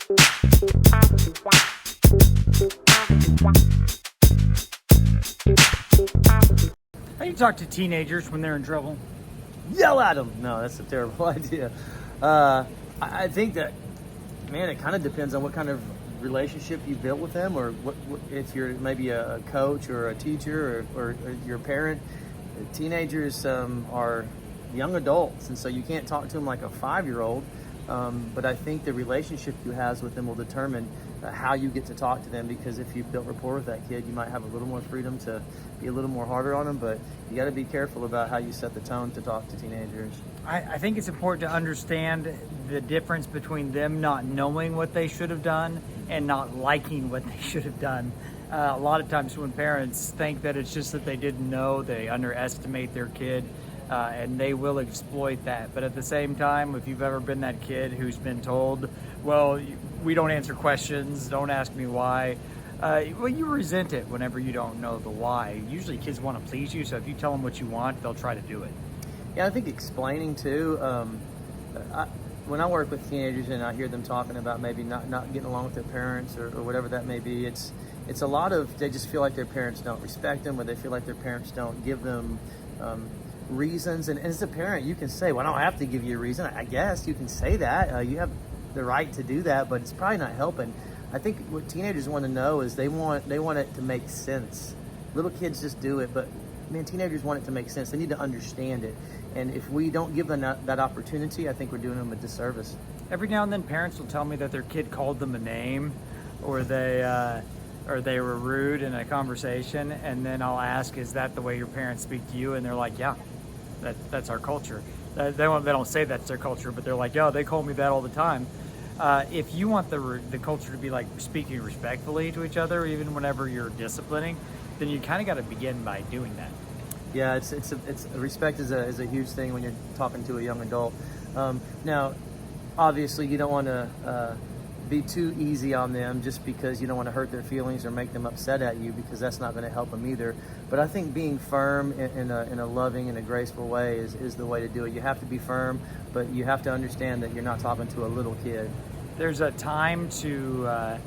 How do you talk to teenagers when they're in trouble? Yell at them. No, that's a terrible idea. I think that, man, it kind of depends on what kind of relationship you built with them, or what if you're maybe a coach or a teacher or your parent. Teenagers are young adults, and so you can't talk to them like a 5-year-old. But I think the relationship you have with them will determine how you get to talk to them, because if you've built rapport with that kid, you might have a little more freedom to be a little more harder on them, but you got to be careful about how you set the tone to talk to teenagers. I think it's important to understand the difference between them not knowing what they should have done and not liking what they should have done. A lot of times when parents think that it's just that they didn't know, they underestimate their kid, and they will exploit that. But at the same time, if you've ever been that kid who's been told, well, we don't answer questions, don't ask me why, well, you resent it whenever you don't know the why. Usually kids want to please you, so if you tell them what you want, they'll try to do it. Yeah, I think explaining too, when I work with teenagers and I hear them talking about maybe not getting along with their parents or whatever that may be, it's a lot of, they just feel like their parents don't respect them, or they feel like their parents don't give them reasons. And as a parent, you can say, well, I don't have to give you a reason. I guess you can say that. You have the right to do that, but it's probably not helping. I think what teenagers want to know is they want it to make sense. Little kids just do it, but man, teenagers want it to make sense. They need to understand it. And if we don't give them that opportunity, I think we're doing them a disservice. Every now and then parents will tell me that their kid called them a name, or they were rude in a conversation, and then I'll ask, is that the way your parents speak to you? And they're like, yeah, that's our culture. They don't say that's their culture, but they're like, yeah, they call me that all the time. If you want the culture to be like speaking respectfully to each other, even whenever you're disciplining, then you kind of got to begin by doing that. Yeah, it's respect is a huge thing when you're talking to a young adult. Now, obviously, you don't want to be too easy on them just because you don't want to hurt their feelings or make them upset at you, because that's not going to help them either. But I think being firm in a loving and a graceful way is the way to do it. You have to be firm, but you have to understand that you're not talking to a little kid. There's a time to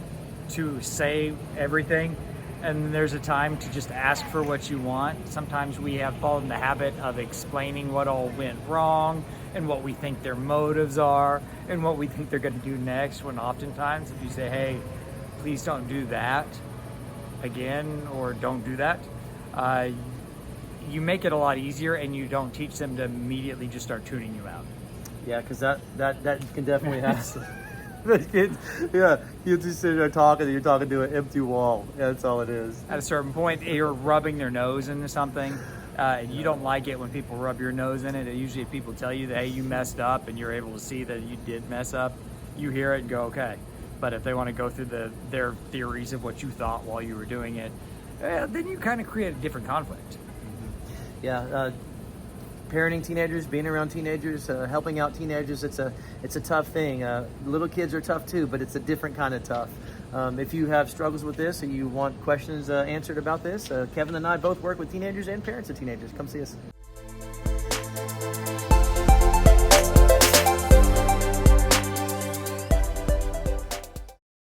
say everything, and there's a time to just ask for what you want. Sometimes we have fallen in the habit of explaining what all went wrong and what we think their motives are and what we think they're going to do next, when oftentimes if you say, hey, please don't do that again, or don't do that, you make it a lot easier, and you don't teach them to immediately just start tuning you out. Yeah, because that can definitely happen. Kids, yeah, you just sit there talking, and you're talking to an empty wall. Yeah, that's all it is. At a certain point, you're rubbing their nose into something, and you don't like it when people rub your nose in it. And usually if people tell you that, hey, you messed up, and you're able to see that you did mess up, you hear it and go, okay. But if they want to go through their theories of what you thought while you were doing it, then you kind of create a different conflict. Mm-hmm. Yeah. Parenting teenagers, being around teenagers, helping out teenagers, it's a tough thing. Little kids are tough too, but it's a different kind of tough. If you have struggles with this, or you want questions answered about this, Kevin and I both work with teenagers and parents of teenagers. Come see us.